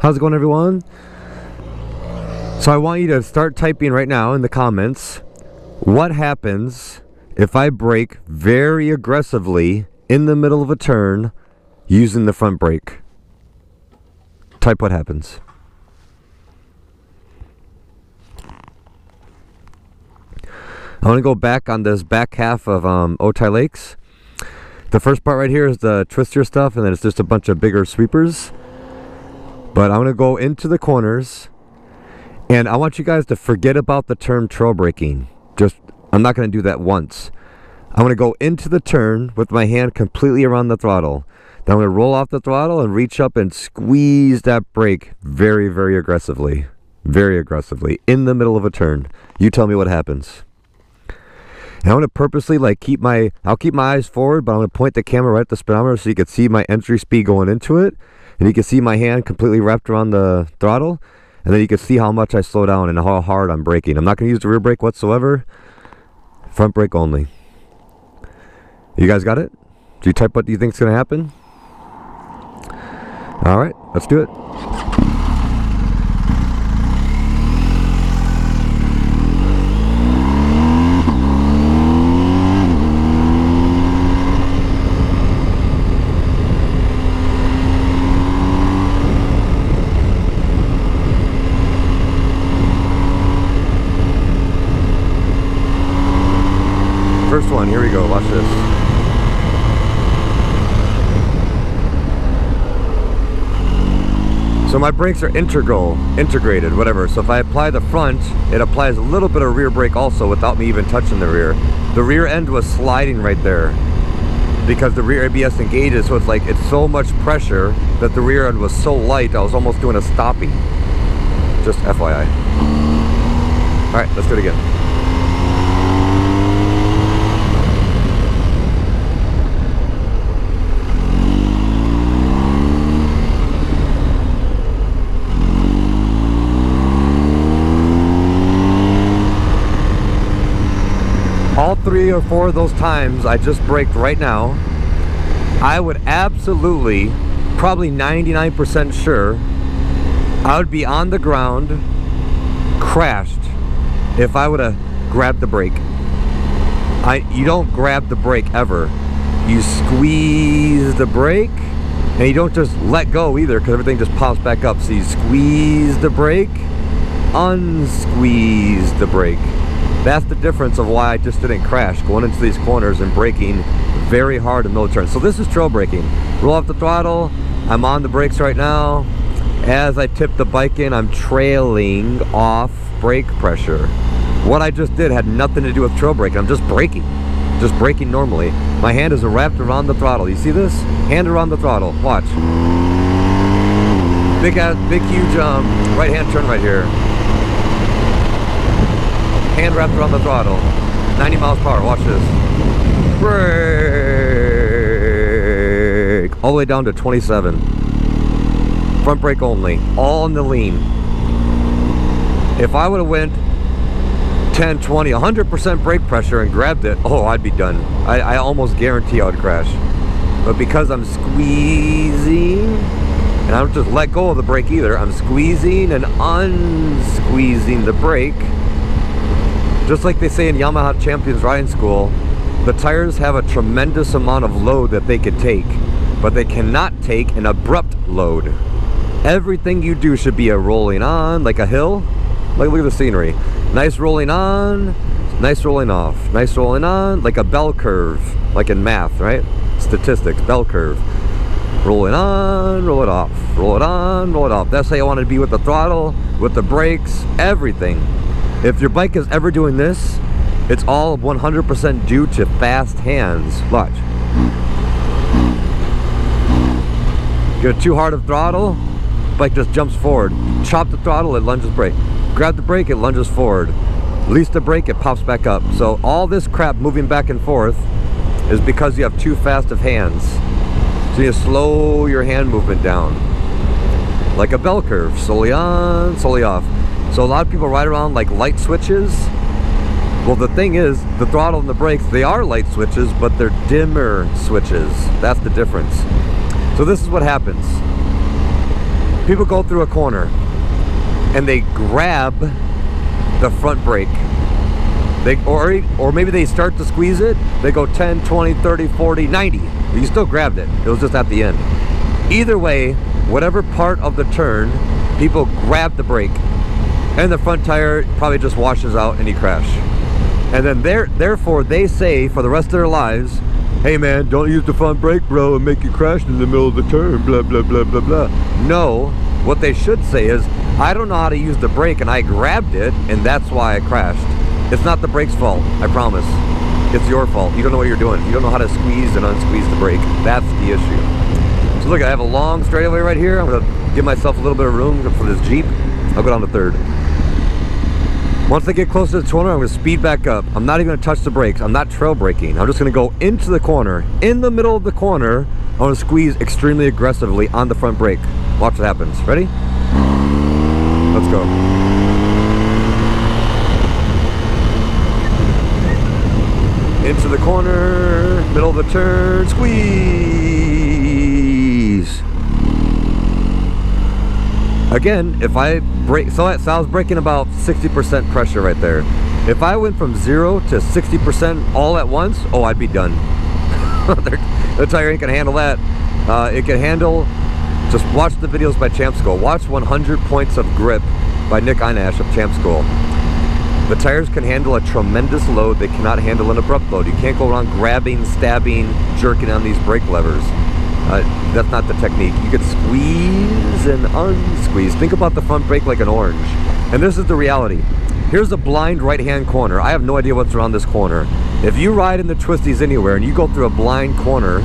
How's it going, everyone? So I want you to start typing right now in the comments, what happens if I brake very aggressively in the middle of a turn using the front brake? Type what happens. I want to go back on this back half of Otay Lakes. The first part right here is the twister stuff, and then it's just a bunch of bigger sweepers. But I'm going to go into the corners, and I want you guys to forget about the term trail braking. I'm not going to do that once. I'm going to go into the turn with my hand completely around the throttle. Then I'm going to roll off the throttle and reach up and squeeze that brake very, very aggressively. Very aggressively. In the middle of a turn. You tell me what happens. And I'm going to purposely I'll keep my eyes forward, but I'm going to point the camera right at the speedometer so you can see my entry speed going into it. And you can see my hand completely wrapped around the throttle. And then you can see how much I slow down and how hard I'm braking. I'm not going to use the rear brake whatsoever. Front brake only. You guys got it? Do you type what do you think is going to happen? Alright, let's do it. First one, here we go, watch this. So my brakes are integrated, whatever. So if I apply the front, it applies a little bit of rear brake also without me even touching the rear. The rear end was sliding right there because the rear ABS engages, so it's so much pressure that the rear end was so light, I was almost doing a stoppie. Just FYI. All right, let's do it again. All 3 or 4 of those times I just braked right now, I would absolutely, probably 99% sure, I would be on the ground, crashed, if I would have grabbed the brake. You don't grab the brake ever. You squeeze the brake, and you don't just let go either, because everything just pops back up. So you squeeze the brake, unsqueeze the brake. That's the difference of why I just didn't crash, going into these corners and braking very hard in middle turns. So this is trail braking. Roll off the throttle, I'm on the brakes right now. As I tip the bike in, I'm trailing off brake pressure. What I just did had nothing to do with trail braking. I'm just braking normally. My hand is wrapped around the throttle. You see this? Hand around the throttle, watch. Big huge right hand turn right here. Hand wrapped around the throttle, 90 miles per hour, watch this. Brake! All the way down to 27. Front brake only, all in the lean. If I would have went 10, 20, 100% brake pressure and grabbed it, oh, I'd be done. I almost guarantee I would crash. But because I'm squeezing, and I don't just let go of the brake either, I'm squeezing and unsqueezing the brake. Just like they say in Yamaha Champions Riding School, the tires have a tremendous amount of load that they could take, but they cannot take an abrupt load. Everything you do should be a rolling on, like a hill. Look at the scenery. Nice rolling on, nice rolling off, nice rolling on, like a bell curve, like in math, right? Statistics, bell curve. Roll it on, roll it off, roll it on, roll it off. That's how you want to be with the throttle, with the brakes, everything. If your bike is ever doing this, it's all 100% due to fast hands. Watch. Get too hard of throttle, bike just jumps forward. Chop the throttle, it lunges brake. Grab the brake, it lunges forward. Release the brake, it pops back up. So all this crap moving back and forth is because you have too fast of hands. So you slow your hand movement down. Like a bell curve, slowly on, slowly off. So a lot of people ride around like light switches. Well, the thing is, the throttle and the brakes, they are light switches, but they're dimmer switches. That's the difference. So this is what happens. People go through a corner and they grab the front brake. Or maybe they start to squeeze it, they go 10, 20, 30, 40, 90. You still grabbed it. It was just at the end. Either way, whatever part of the turn, people grab the brake and the front tire probably just washes out and you crash. And then therefore they say for the rest of their lives, hey man, don't use the front brake, bro, and make you crash in the middle of the turn, blah, blah, blah, blah, blah. No, what they should say is, I don't know how to use the brake and I grabbed it and that's why I crashed. It's not the brake's fault, I promise. It's your fault. You don't know what you're doing. You don't know how to squeeze and unsqueeze the brake. That's the issue. So look, I have a long straightaway right here. I'm gonna give myself a little bit of room for this Jeep. I'll go down to third. Once I get close to the corner, I'm gonna speed back up. I'm not even gonna touch the brakes. I'm not trail braking. I'm just gonna go into the corner. In the middle of the corner, I'm gonna squeeze extremely aggressively on the front brake. Watch what happens. Ready? Let's go. Into the corner, middle of the turn, squeeze. Again, if I brake, so I was braking about 60% pressure right there. If I went from 0 to 60% all at once, oh, I'd be done. The tire ain't gonna handle that. It can handle, just watch the videos by Champ School. Watch 100 Points of Grip by Nick Einash of Champ School. The tires can handle a tremendous load. They cannot handle an abrupt load. You can't go around grabbing, stabbing, jerking on these brake levers. That's not the technique. You can squeeze and unsqueeze. Think about the front brake like an orange. And this is the reality. Here's a blind right-hand corner. I have no idea what's around this corner. If you ride in the twisties anywhere and you go through a blind corner,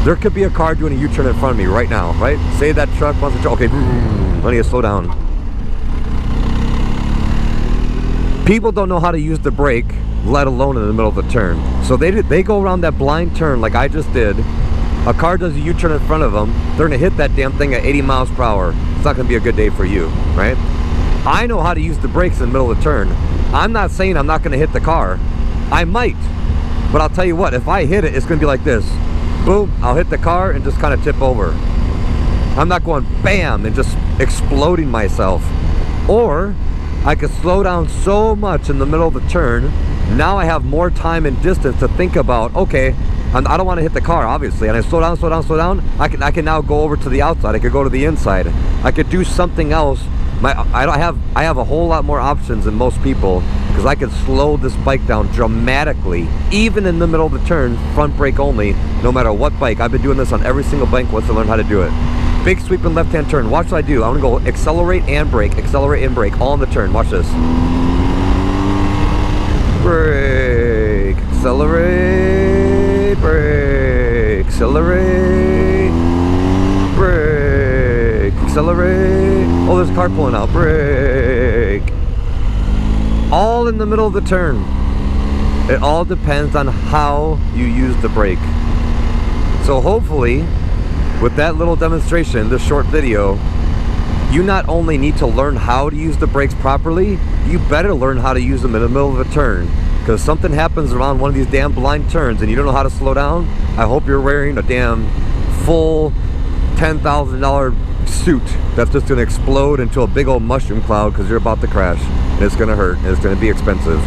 there could be a car doing a U-turn in front of me right now, right? Say that truck wants to, okay, I need to slow down. People don't know how to use the brake, let alone in the middle of the turn. So they go around that blind turn like I just did. A car does a U-turn in front of them. They're gonna hit that damn thing at 80 miles per hour. It's not gonna be a good day for you, right? I know how to use the brakes in the middle of the turn. I'm not saying I'm not gonna hit the car. I might, but I'll tell you what, if I hit it, it's gonna be like this. Boom, I'll hit the car and just kind of tip over. I'm not going bam and just exploding myself. Or I could slow down so much in the middle of the turn. Now I have more time and distance to think about, okay, I don't want to hit the car, obviously, and I slow down, slow down, slow down. I can now go over to the outside. I could go to the inside. I could do something else. I have a whole lot more options than most people because I can slow this bike down dramatically, even in the middle of the turn, front brake only, no matter what bike. I've been doing this on every single bike once I learned how to do it. Big sweep and left-hand turn. Watch what I do. I'm gonna go accelerate and brake, all in the turn. Watch this. Brake, accelerate, brake, accelerate, brake, accelerate. Oh, there's a car pulling out. Brake. All in the middle of the turn. It all depends on how you use the brake. So hopefully, with that little demonstration, this short video, you not only need to learn how to use the brakes properly, you better learn how to use them in the middle of a turn. Because something happens around one of these damn blind turns and you don't know how to slow down, I hope you're wearing a damn full $10,000 suit that's just going to explode into a big old mushroom cloud because you're about to crash. And it's going to hurt and it's going to be expensive.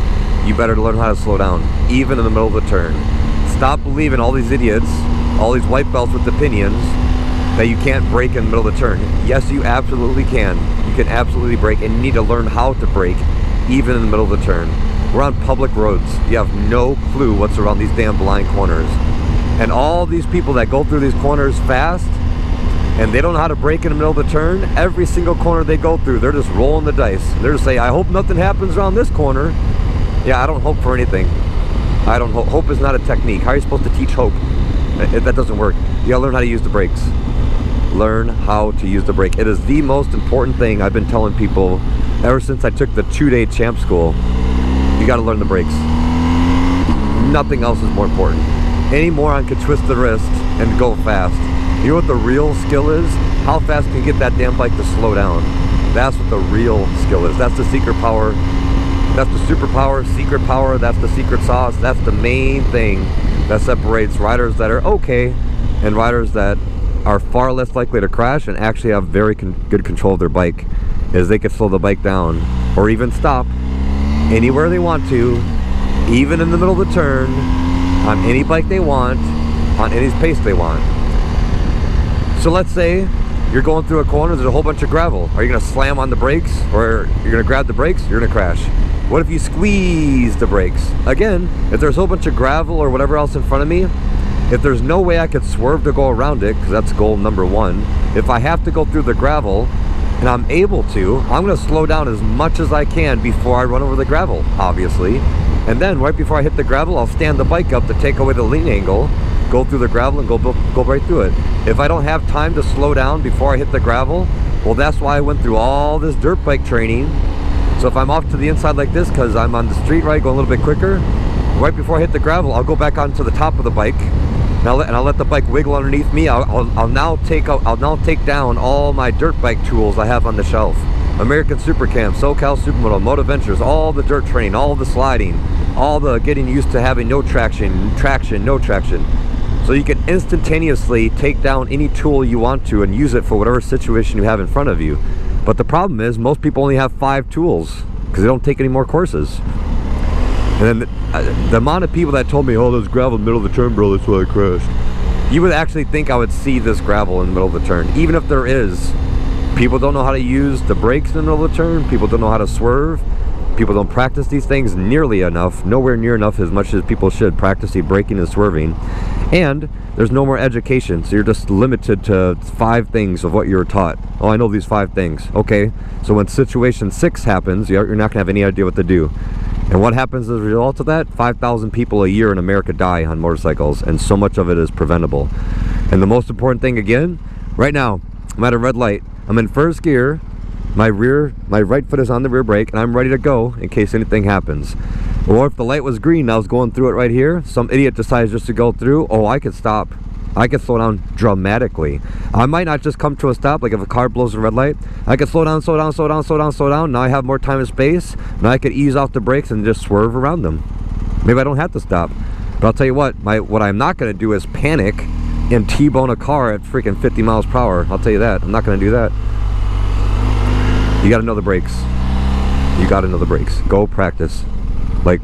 You better learn how to slow down, even in the middle of the turn. Stop believing all these idiots, all these white belts with opinions, that you can't brake in the middle of the turn. Yes, you absolutely can. You can absolutely brake, and you need to learn how to brake even in the middle of the turn. We're on public roads. You have no clue what's around these damn blind corners. And all these people that go through these corners fast and they don't know how to brake in the middle of the turn, every single corner they go through, they're just rolling the dice. They're just saying, I hope nothing happens around this corner. Yeah, I don't hope for anything. I don't hope. Hope is not a technique. How are you supposed to teach hope? That doesn't work. You gotta learn how to use the brakes. Learn how to use the brake. It is the most important thing I've been telling people ever since I took the 2-day Champ School. You gotta learn the brakes. Nothing else is more important. Any moron can twist the wrist and go fast. You know what the real skill is? How fast can you get that damn bike to slow down? That's what the real skill is. That's the secret power. That's the superpower, secret power. That's the secret sauce. That's the main thing that separates riders that are okay and riders that are far less likely to crash and actually have very good control of their bike is they can slow the bike down or even stop anywhere they want to, even in the middle of the turn, on any bike they want, on any pace they want. So let's say you're going through a corner, there's a whole bunch of gravel. Are you going to slam on the brakes, or you're going to grab the brakes? You're going to crash. What if you squeeze the brakes? Again, if there's a whole bunch of gravel or whatever else in front of me, if there's no way I could swerve to go around it, because that's goal number one, if I have to go through the gravel and I'm able to, I'm going to slow down as much as I can before I run over the gravel, obviously. And then right before I hit the gravel, I'll stand the bike up to take away the lean angle, go through the gravel and go right through it. If I don't have time to slow down before I hit the gravel, well, that's why I went through all this dirt bike training. So if I'm off to the inside like this because I'm on the street, right, going a little bit quicker, right before I hit the gravel, I'll go back onto the top of the bike and I'll let the bike wiggle underneath me. I'll now take down all my dirt bike tools I have on the shelf. American Super Camp, SoCal Supermoto, Moto Ventures, all the dirt training, all the sliding, all the getting used to having no traction, no traction. So you can instantaneously take down any tool you want to and use it for whatever situation you have in front of you. But the problem is most people only have 5 tools because they don't take any more courses. And then the amount of people that told me, oh, there's gravel in the middle of the turn, bro, that's why I crashed. You would actually think I would see this gravel in the middle of the turn. Even if there is, people don't know how to use the brakes in the middle of the turn. People don't know how to swerve. People don't practice these things nearly enough, nowhere near enough as much as people should practice the braking and swerving. And there's no more education, so you're just limited to 5 things of what you're taught. Oh, I know these 5 things. Okay, so when situation 6 happens, you're not gonna have any idea what to do. And what happens as a result of that? 5,000 people a year in America die on motorcycles, and so much of it is preventable. And the most important thing, again, right now, I'm at a red light. I'm in first gear. My right foot is on the rear brake, and I'm ready to go in case anything happens. Or if the light was green and I was going through it right here, some idiot decides just to go through, oh, I could stop. I could slow down dramatically. I might not just come to a stop, like if a car blows a red light, I could slow down, slow down, slow down, slow down, slow down. Now I have more time and space. Now I could ease off the brakes and just swerve around them. Maybe I don't have to stop. But I'll tell you what I'm not going to do is panic and T-bone a car at freaking 50 miles per hour. I'll tell you that. I'm not going to do that. You got to know the brakes. You got to know the brakes. Go practice. Like,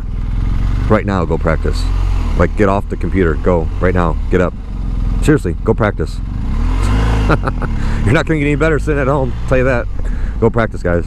right now, go practice. Like, get off the computer. Go. Right now. Get up. Seriously, go practice. You're not going to get any better sitting at home. I'll tell you that. Go practice, guys.